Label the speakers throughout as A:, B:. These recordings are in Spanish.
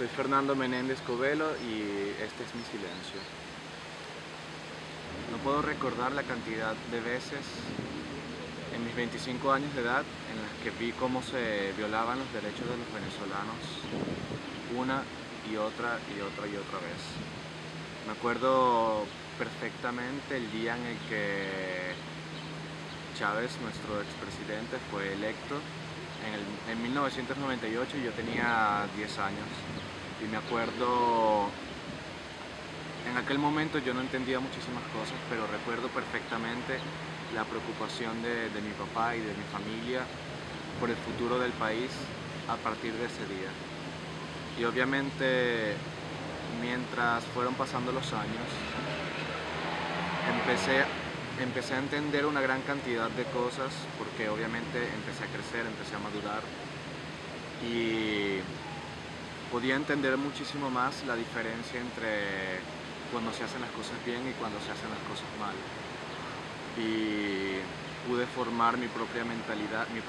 A: Soy Fernando Menéndez Covelo y este es mi silencio. No puedo recordar la cantidad de veces en mis 25 años de edad en las que vi cómo se violaban los derechos de los venezolanos una y otra y otra y otra vez. Me acuerdo perfectamente el día en el que Chávez, nuestro expresidente, fue electo en 1998 y yo tenía 10 años. Y me acuerdo, en aquel momento yo no entendía muchísimas cosas, pero recuerdo perfectamente la preocupación de mi papá y de mi familia por el futuro del país a partir de ese día. Y obviamente, mientras fueron pasando los años, empecé a entender una gran cantidad de cosas, porque obviamente empecé a crecer, empecé a madurar y podía entender muchísimo más la diferencia entre cuando se hacen las cosas bien y cuando se hacen las cosas mal. Y pude formar mi propia mentalidad y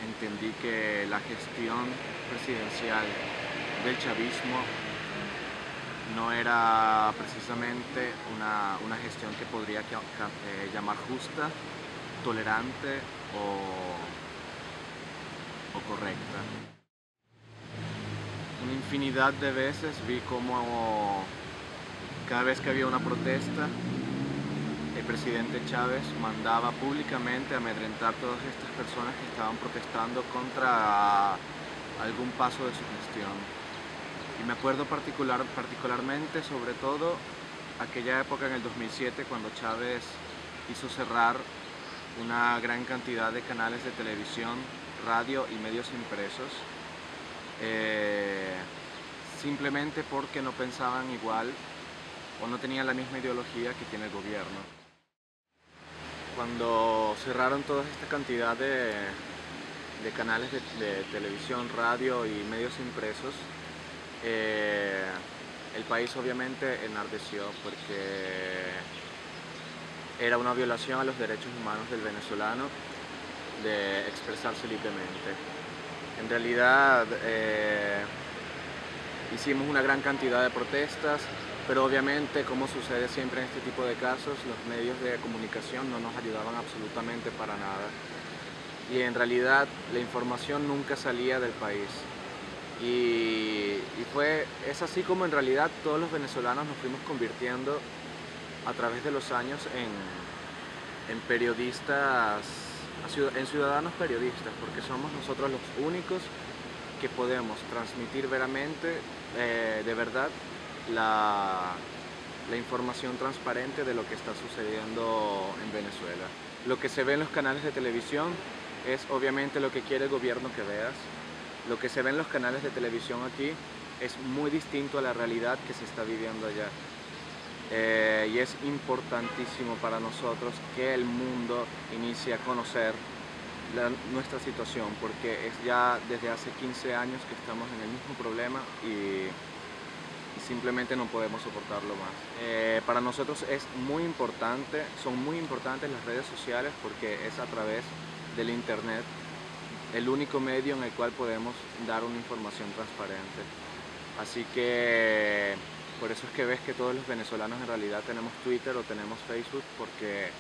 A: entendí que la gestión presidencial del chavismo no era precisamente una gestión que podría llamar justa, tolerante o correcta. Una infinidad de veces vi cómo cada vez que había una protesta, el presidente Chávez mandaba públicamente a amedrentar a todas estas personas que estaban protestando contra algún paso de su gestión. Y me acuerdo particularmente, sobre todo, aquella época en el 2007, cuando Chávez hizo cerrar una gran cantidad de canales de televisión, radio y medios impresos, simplemente porque no pensaban igual o no tenían la misma ideología que tiene el gobierno. Cuando cerraron toda esta cantidad de canales de televisión, radio y medios impresos, el país obviamente enardeció porque era una violación a los derechos humanos del venezolano de expresarse libremente. En realidad hicimos una gran cantidad de protestas, pero obviamente, como sucede siempre en este tipo de casos, los medios de comunicación no nos ayudaban absolutamente para nada. Y en realidad la información nunca salía del país. Es así como en realidad todos los venezolanos nos fuimos convirtiendo a través de los años en periodistas, en ciudadanos periodistas, porque somos nosotros los únicos que podemos transmitir veramente, de verdad, la información transparente de lo que está sucediendo en Venezuela. Lo que se ve en los canales de televisión es obviamente lo que quiere el gobierno que veas. Lo que se ve en los canales de televisión aquí es muy distinto a la realidad que se está viviendo allá. Y es importantísimo para nosotros que el mundo inicie a conocer nuestra situación, porque es ya desde hace 15 años que estamos en el mismo problema y simplemente no podemos soportarlo más. Para nosotros es muy importante, son muy importantes las redes sociales, porque es a través del internet el único medio en el cual podemos dar una información transparente. Así que por eso es que ves que todos los venezolanos en realidad tenemos Twitter o tenemos Facebook, porque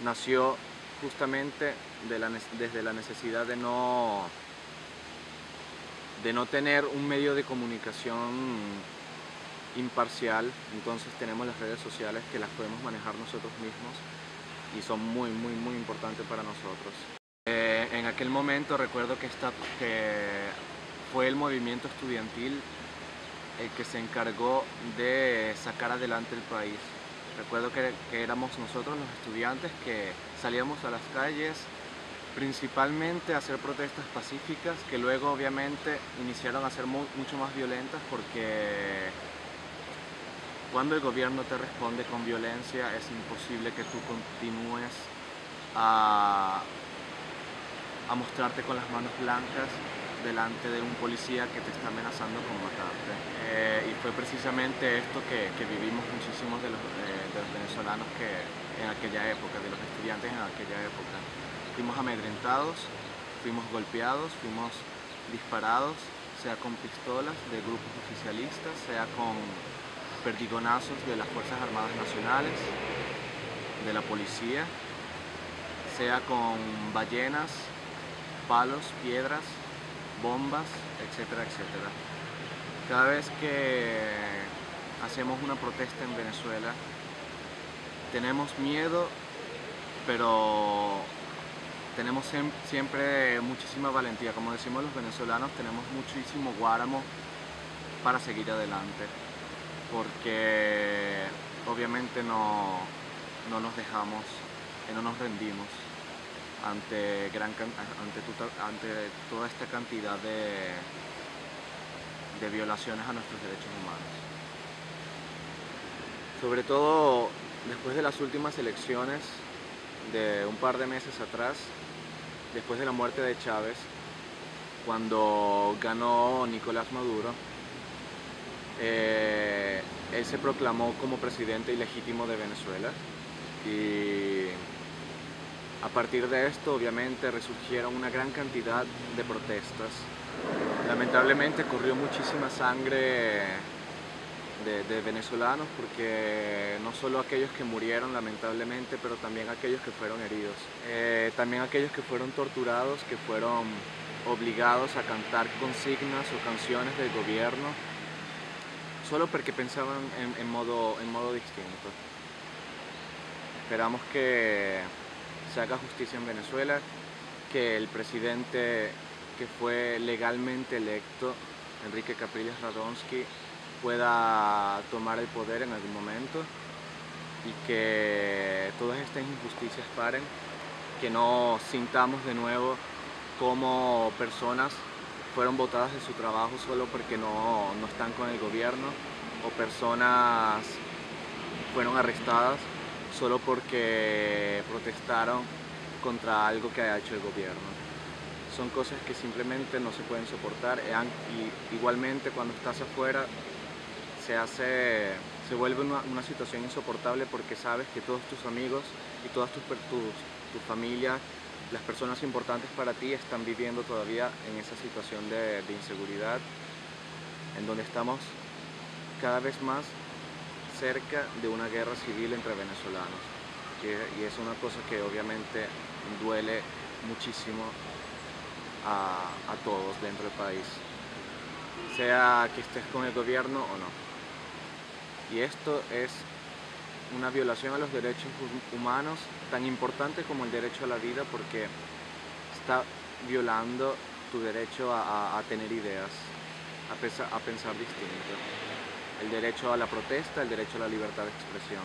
A: nació justamente desde la necesidad de no tener un medio de comunicación imparcial. Entonces tenemos las redes sociales que las podemos manejar nosotros mismos y son muy importantes para nosotros. En aquel momento recuerdo que fue el movimiento estudiantil el que se encargó de sacar adelante el país. Recuerdo que éramos nosotros los estudiantes que salíamos a las calles principalmente a hacer protestas pacíficas, que luego obviamente iniciaron a ser mucho más violentas, porque cuando el gobierno te responde con violencia es imposible que tú continúes a mostrarte con las manos blancas delante de un policía que te está amenazando con matarte. Y fue precisamente esto que vivimos muchísimos de los venezolanos en aquella época, de los estudiantes en aquella época. Fuimos amedrentados, fuimos golpeados, fuimos disparados, sea con pistolas de grupos oficialistas, sea con perdigonazos de las Fuerzas Armadas Nacionales, de la policía, sea con ballenas, palos, piedras, bombas, etcétera, etcétera. Cada vez que hacemos una protesta en Venezuela, tenemos miedo, pero tenemos siempre muchísima valentía. Como decimos los venezolanos, tenemos muchísimo guáramo para seguir adelante, porque obviamente no nos dejamos, no nos rendimos ante toda esta cantidad de violaciones a nuestros derechos humanos. Sobre todo después de las últimas elecciones de un par de meses atrás, después de la muerte de Chávez, cuando ganó Nicolás Maduro, él se proclamó como presidente ilegítimo de Venezuela, y a partir de esto obviamente resurgieron una gran cantidad de protestas. Lamentablemente corrió muchísima sangre de venezolanos, porque no solo aquellos que murieron lamentablemente, pero también aquellos que fueron heridos, también aquellos que fueron torturados, que fueron obligados a cantar consignas o canciones del gobierno solo porque pensaban en modo distinto. Esperamos que se haga justicia en Venezuela, que el presidente que fue legalmente electo, Enrique Capriles Radonsky, pueda tomar el poder en algún momento, y que todas estas injusticias paren, que no sintamos de nuevo cómo personas fueron botadas de su trabajo solo porque no están con el gobierno, o personas fueron arrestadas solo porque protestaron contra algo que haya hecho el gobierno. Son cosas que simplemente no se pueden soportar, y igualmente cuando estás afuera se vuelve una situación insoportable, porque sabes que todos tus amigos y todas tu familia, las personas importantes para ti, están viviendo todavía en esa situación de inseguridad, en donde estamos cada vez más cerca de una guerra civil entre venezolanos, y es una cosa que obviamente duele muchísimo a todos dentro del país, sea que estés con el gobierno o no. Y esto es una violación a los derechos humanos tan importante como el derecho a la vida, porque está violando tu derecho a tener ideas, a pensar distinto, el derecho a la protesta, el derecho a la libertad de expresión.